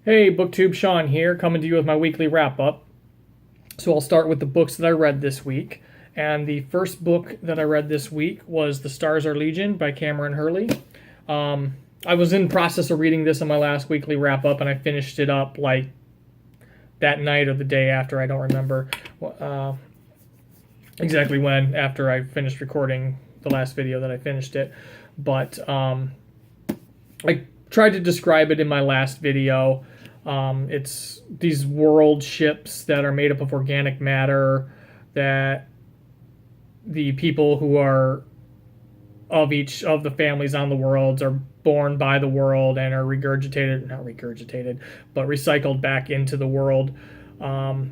Hey, BookTube Sean here, coming to you with my weekly wrap-up. So I'll start with the books that I read this week. And the first book that I read this week was The Stars Are Legion by Cameron Hurley. I was in process of reading this in my last weekly wrap-up, and I finished it up like that night or the day after. I don't remember exactly when, after I finished recording the last video that I finished it. But I tried to describe it in my last video. It's these world ships that are made up of organic matter that the people who are of each of the families on the worlds are born by the world and are not regurgitated, but recycled back into the world. And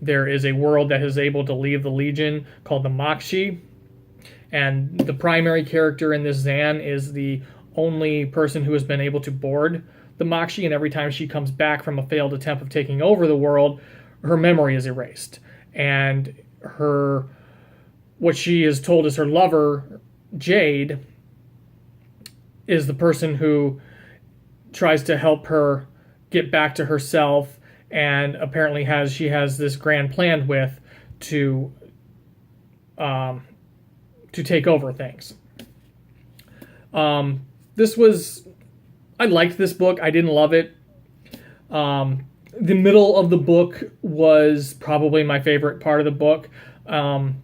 there is a world that is able to leave the Legion called the Makshi. And the primary character in this Zan is the only person who has been able to board the Makshi, and every time she comes back from a failed attempt of taking over the world, her memory is erased. And what she is told is her lover, Jade, is the person who tries to help her get back to herself, and apparently she has this grand plan with to take over things. I liked this book. I didn't love it. The middle of the book was probably my favorite part of the book. And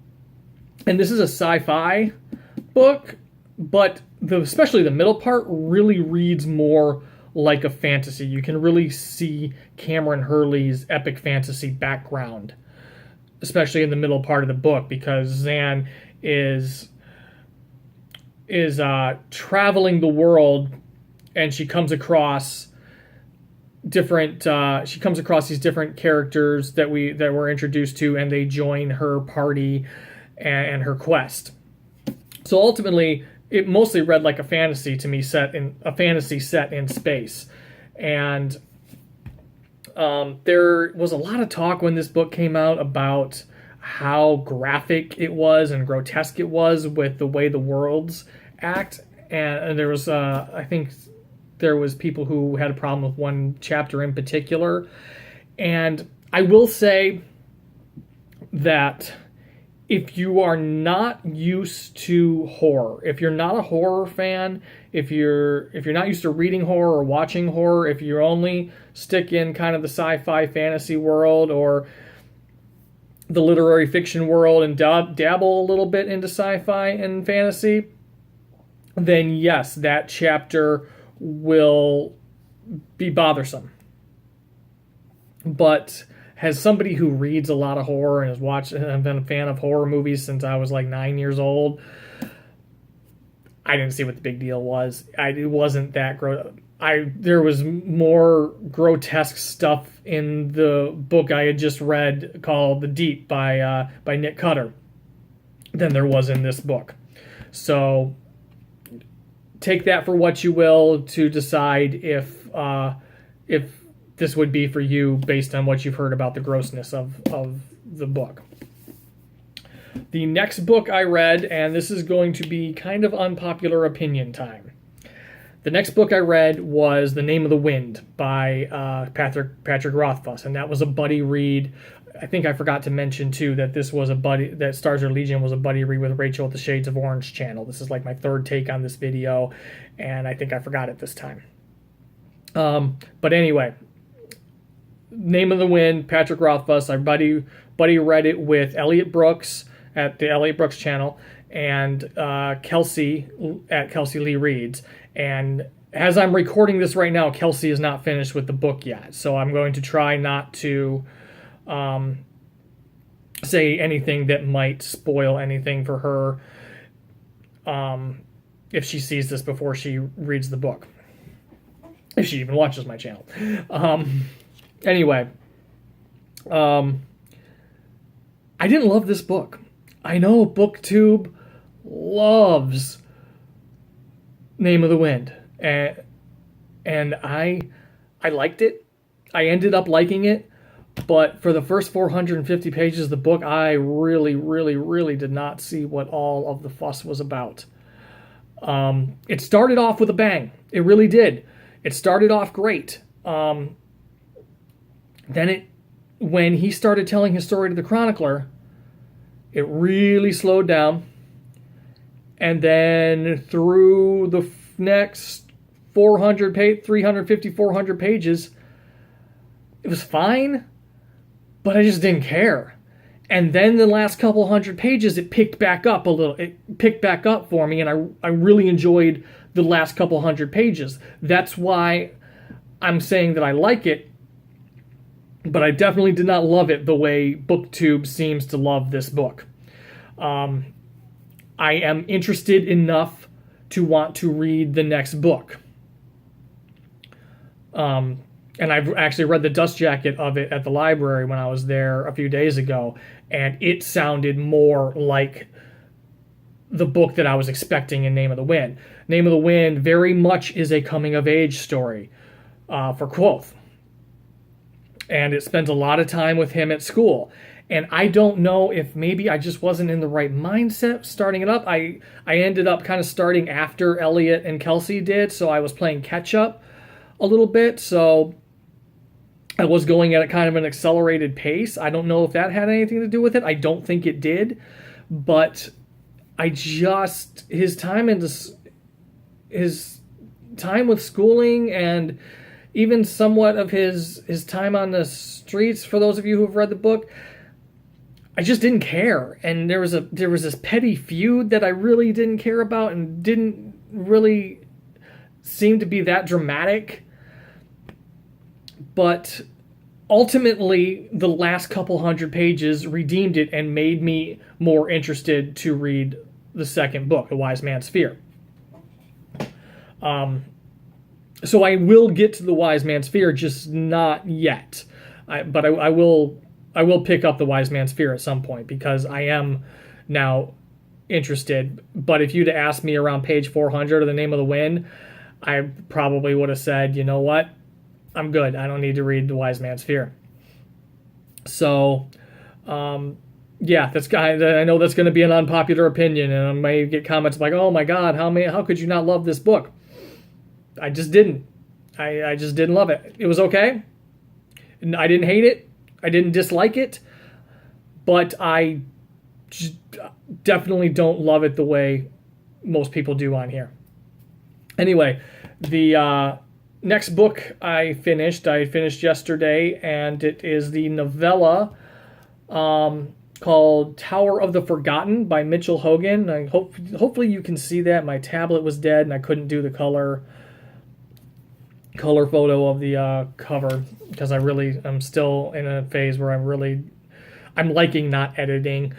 this is a sci-fi book, but especially the middle part really reads more like a fantasy. You can really see Cameron Hurley's epic fantasy background, especially in the middle part of the book, because Zan is traveling the world, and she comes across these different characters that we're introduced to, and they join her party and her quest. So ultimately, it mostly read like a fantasy to me, set in space. And there was a lot of talk when this book came out about how graphic it was and grotesque it was with the way the worlds act. And there was, I think, there was people who had a problem with one chapter in particular. And I will say that if you are not used to horror, if you're not a horror fan, if you're not used to reading horror or watching horror, if you only stick in kind of the sci-fi fantasy world or the literary fiction world and dabble a little bit into sci-fi and fantasy, then yes, that chapter will be bothersome. But as somebody who reads a lot of horror and I've been a fan of horror movies since I was like 9 years old, I didn't see what the big deal was. It wasn't that there was more grotesque stuff in the book I had just read called The Deep by Nick Cutter than there was in this book. So take that for what you will to decide if this would be for you based on what you've heard about the grossness of the book. The next book I read, and this is going to be kind of unpopular opinion time. The next book I read was The Name of the Wind by Patrick Rothfuss, and that was a buddy read. I think I forgot to mention too that that Stars Are Legion was a buddy read with Rachel at the Shades of Orange channel. This is like my third take on this video, and I think I forgot it this time. But anyway, Name of the Wind, Patrick Rothfuss. Our buddy read it with Elliot Brooks at the Elliot Brooks channel and Kelsey at Kelsey Lee Reads. And as I'm recording this right now, Kelsey is not finished with the book yet, so I'm going to try not to say anything that might spoil anything for her if she sees this before she reads the book, if she even watches my channel. Anyway, I didn't love this book. I know BookTube loves Name of the Wind, and I liked it. I ended up liking it, but for the first 450 pages of the book, I really, really, really did not see what all of the fuss was about. It started off with a bang. It really did. It started off great. When he started telling his story to the chronicler, it really slowed down. And then through the next 350, 400 pages, it was fine, but I just didn't care. And then the last couple hundred pages, it picked back up a little. It picked back up for me, and I really enjoyed the last couple hundred pages. That's why I'm saying that I like it, but I definitely did not love it the way BookTube seems to love this book. I am interested enough to want to read the next book. And I've actually read the dust jacket of it at the library when I was there a few days ago, and it sounded more like the book that I was expecting in Name of the Wind. Name of the Wind very much is a coming-of-age story for Quoth. And it spends a lot of time with him at school. And I don't know if maybe I just wasn't in the right mindset starting it up. I ended up kind of starting after Elliot and Kelsey did, so I was playing catch-up a little bit. So I was going at a kind of an accelerated pace. I don't know if that had anything to do with it. I don't think it did. But his time with schooling, and even somewhat of his time on the streets, for those of you who've read the book, I just didn't care. And there was this petty feud that I really didn't care about and didn't really seem to be that dramatic. But ultimately, the last couple hundred pages redeemed it and made me more interested to read the second book, The Wise Man's Fear. So I will get to The Wise Man's Fear, just not yet. But I will pick up The Wise Man's Fear at some point, because I am now interested. But if you'd asked me around page 400 of The Name of the Wind, I probably would have said, you know what? I'm good. I don't need to read The Wise Man's Fear. So, yeah, I know that's going to be an unpopular opinion, and I may get comments like, "Oh my God, how could you not love this book?" I just didn't. I just didn't love it. It was okay. I didn't hate it. I didn't dislike it, but I definitely don't love it the way most people do on here. Anyway, the next book I finished yesterday, and it is the novella called Tower of the Forgotten by Mitchell Hogan. Hopefully you can see that. My tablet was dead, and I couldn't do the color photo of the cover, because I'm still in a phase where I'm liking not editing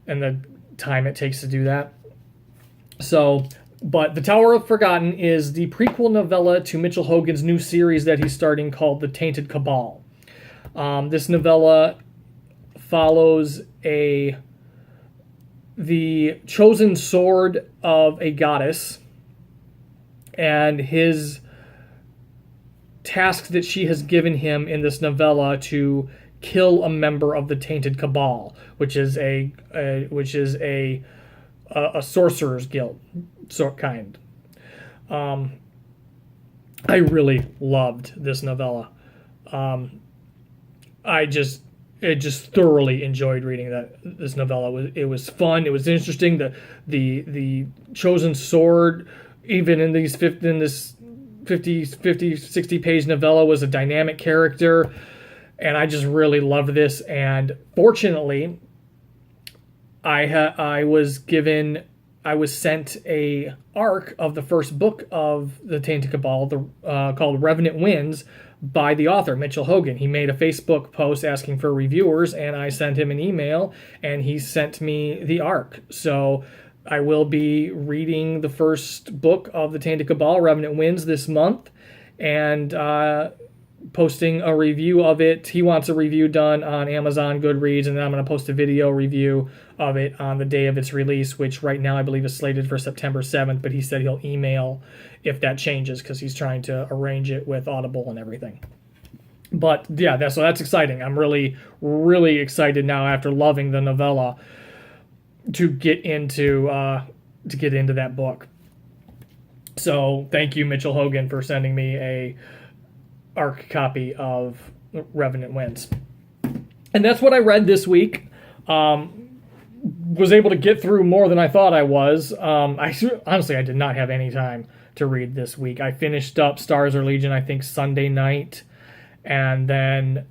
and the time it takes to do that. So, but The Tower of Forgotten is the prequel novella to Mitchell Hogan's new series that he's starting called The Tainted Cabal. This novella follows the chosen sword of a goddess and his task that she has given him in this novella to kill a member of the Tainted Cabal, which is a sorcerer's guild sort kind. I really loved this novella. I just thoroughly enjoyed reading this novella. It was fun. It was interesting. The chosen sword, even in this 50, 60 page novella, was a dynamic character, and I just really loved this. And fortunately, I was sent a arc of the first book of the Tainted Cabal, called Revenant Winds, by the author, Mitchell Hogan. He made a Facebook post asking for reviewers, and I sent him an email, and he sent me the arc. So I will be reading the first book of the Tainted Cabal, Revenant Winds, this month, and posting a review of it. He wants a review done on Amazon, Goodreads, and then I'm going to post a video review of it on the day of its release, which right now I believe is slated for September 7th, but he said he'll email if that changes, because he's trying to arrange it with Audible and everything. But yeah, that's exciting. I'm really, really excited now, after loving the novella, to get into that book. So thank you, Mitchell Hogan, for sending me a ARC copy of Revenant Winds. And that's what I read this week. Was able to get through more than I thought I was. Honestly, I did not have any time to read this week. I finished up Stars Are Legion, I think, Sunday night. And then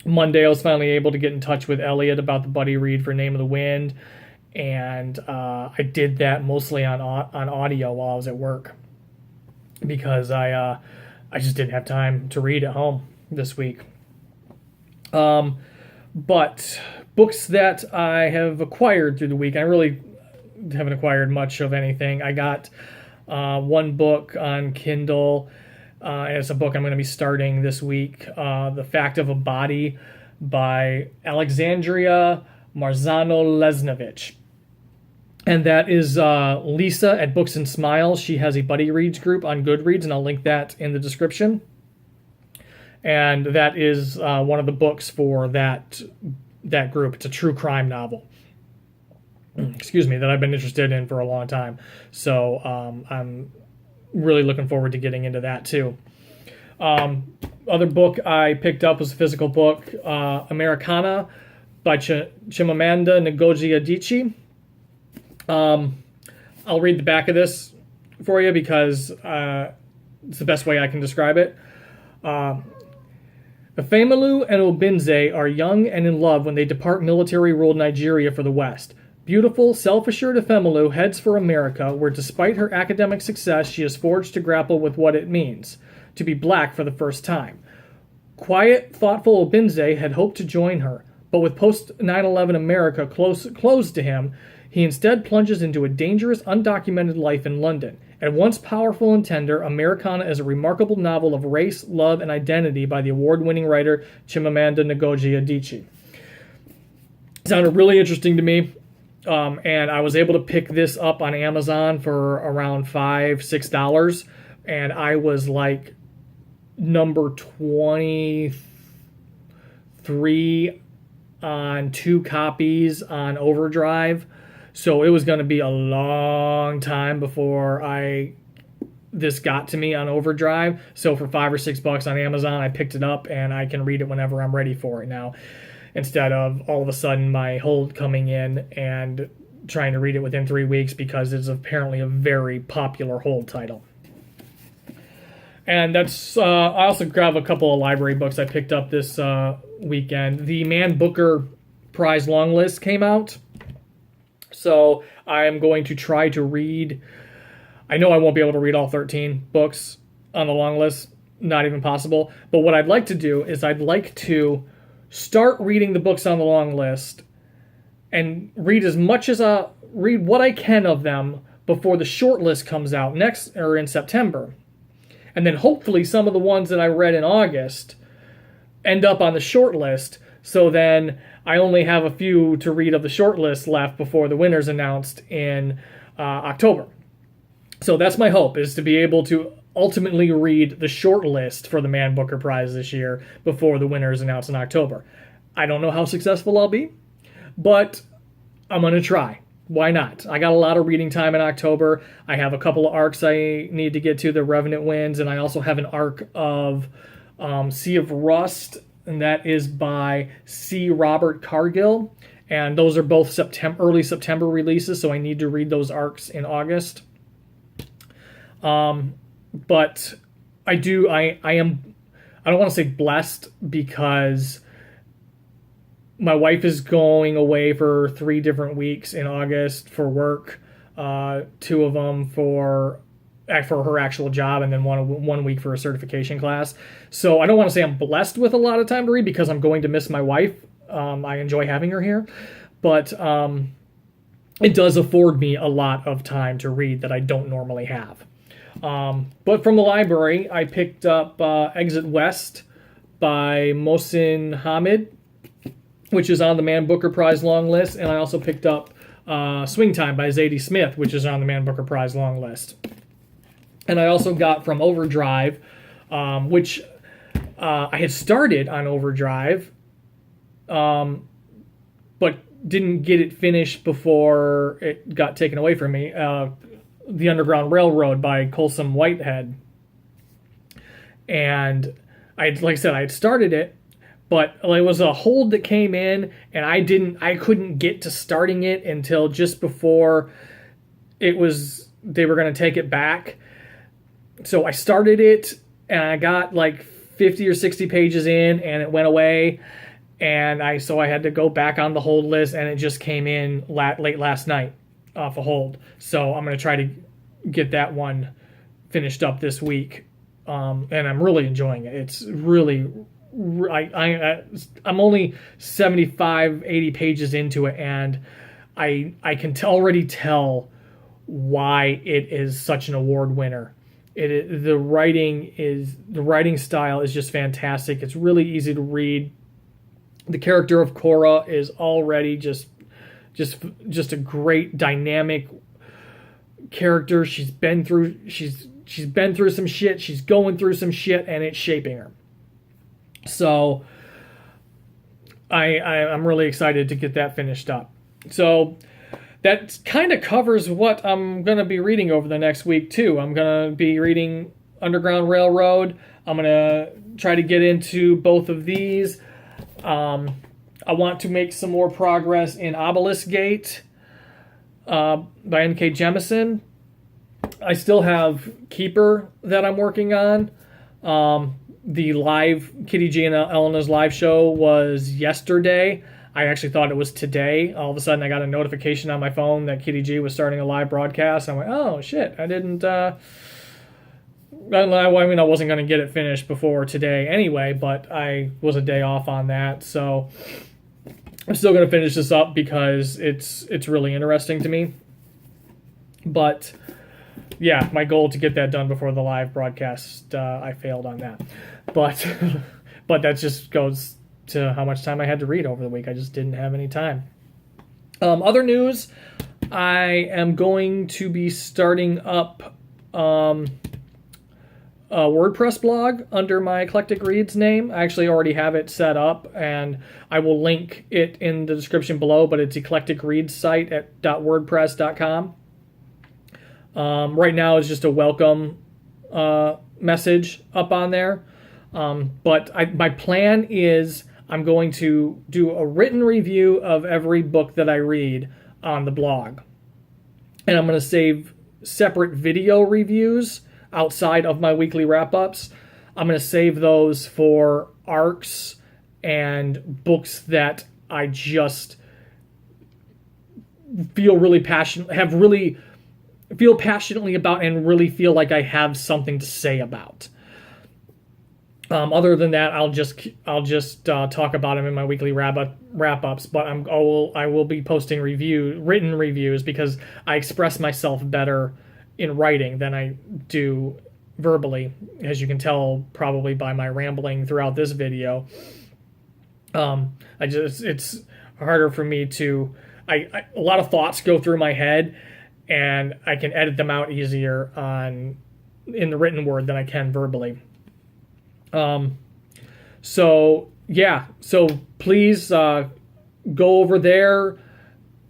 Monday I was finally able to get in touch with Elliot about the buddy read for Name of the Wind. And I did that mostly on audio while I was at work. Because I just didn't have time to read at home this week. But books that I have acquired through the week, I really haven't acquired much of anything. I got one book on Kindle, and it's a book I'm going to be starting this week, The Fact of a Body by Alexandria Marzano-Lesnevich. And that is Lisa at Books and Smiles. She has a buddy reads group on Goodreads, and I'll link that in the description. And that is one of the books for that group. It's a true crime novel. Excuse me, that I've been interested in for a long time. So I'm really looking forward to getting into that too. Other book I picked up was a physical book, Americana by Chimamanda Ngozi Adichie. I'll read the back of this for you because it's the best way I can describe it. Efemelu and Obinze are young and in love when they depart military-ruled Nigeria for the West. Beautiful, self-assured Efemelu heads for America, where despite her academic success, she is forced to grapple with what it means to be black for the first time. Quiet, thoughtful Obinze had hoped to join her, but with post-9/11 America closed to him, he instead plunges into a dangerous, undocumented life in London. At once powerful and tender, Americana is a remarkable novel of race, love, and identity by the award-winning writer Chimamanda Ngozi Adichie. It sounded really interesting to me, and I was able to pick this up on Amazon for around $5-6, and I was like number 23 on 2 copies on Overdrive. So it was going to be a long time before this got to me on Overdrive. So for $5 or $6 on Amazon, I picked it up and I can read it whenever I'm ready for it now, instead of all of a sudden my hold coming in and trying to read it within 3 weeks because it's apparently a very popular hold title. And that's I also grabbed a couple of library books I picked up this weekend. The Man Booker Prize long list came out. So I'm going to try to read. I know I won't be able to read all 13 books on the long list. Not even possible. But what I'd like to do is I'd like to start reading the books on the long list and read read what I can of them before the short list comes out in September. And then hopefully some of the ones that I read in August end up on the short list. So then I only have a few to read of the short list left before the winner's announced in October. So that's my hope, is to be able to ultimately read the short list for the Man Booker Prize this year before the winner is announced in October. I don't know how successful I'll be, but I'm going to try. Why not? I got a lot of reading time in October. I have a couple of arcs I need to get to, the Revenant Winds, and I also have an arc of Sea of Rust, and that is by C. Robert Cargill. And those are both early September releases, so I need to read those arcs in August. But I don't want to say blessed, because my wife is going away for 3 different weeks in August for work. 2 of them for her actual job, and then one week for a certification class. So I don't want to say I'm blessed with a lot of time to read, because I'm going to miss my wife. I enjoy having her here, but it does afford me a lot of time to read that I don't normally have. But from the library, I picked up Exit West by Mohsin Hamid, which is on the Man Booker Prize long list, and I also picked up Swing Time by Zadie Smith, which is on the Man Booker Prize long list. And I also got from Overdrive, which I had started on Overdrive, but didn't get it finished before it got taken away from me. The Underground Railroad by Colson Whitehead. And like I said, I had started it, but it was a hold that came in, and I couldn't get to starting it until just before they were going to take it back. So I started it, and I got like 50 or 60 pages in, and it went away. And so I had to go back on the hold list, and it just came in late last night off a hold. So I'm going to try to get that one finished up this week. And I'm really enjoying it. It's really, I'm only 75, 80 pages into it, and I can already tell why it is such an award winner. The writing style is just fantastic. It's really easy to read. The character of Cora is already just a great dynamic character. She's been through some shit. She's going through some shit, and it's shaping her. So I'm really excited to get that finished up. So that kind of covers what I'm going to be reading over the next week, too. I'm going to be reading Underground Railroad. I'm going to try to get into both of these. I want to make some more progress in Obelisk Gate by N.K. Jemisin. I still have Keeper that I'm working on. The live Kitty G and Elena's live show was yesterday. I actually thought it was today. All of a sudden, I got a notification on my phone that Kitty G was starting a live broadcast. I went, oh, shit. I didn't... I wasn't going to get it finished before today anyway, but I was a day off on that. So I'm still going to finish this up because it's really interesting to me. But yeah, my goal to get that done before the live broadcast, I failed on that. But that just goes to how much time I had to read over the week. I just didn't have any time. Other news, I am going to be starting up a WordPress blog under my Eclectic Reads name. I actually already have it set up, and I will link it in the description below, but it's Eclectic Reads site at .wordpress.com. Right now it's just a welcome message up on there. But my plan is I'm going to do a written review of every book that I read on the blog. And I'm going to save separate video reviews outside of my weekly wrap-ups. I'm going to save those for arcs and books that I just feel passionately about and really feel like I have something to say about. Other than that, I'll just talk about them in my weekly wrap-ups. But I will be posting written reviews because I express myself better in writing than I do verbally, as you can tell probably by my rambling throughout this video. It's harder for me to. A lot of thoughts go through my head, and I can edit them out easier in the written word than I can verbally. So please go over there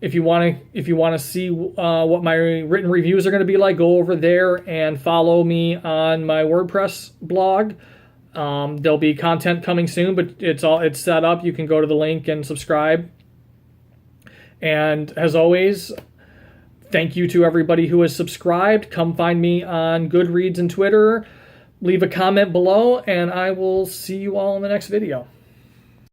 if you want to see what my written reviews are going to be like. Go over there and follow me on my WordPress blog. There'll be content coming soon, but it's set up. You can go to the link and subscribe. And as always, thank you to everybody who has subscribed. Come find me on Goodreads and Twitter. Leave a comment below, and I will see you all in the next video.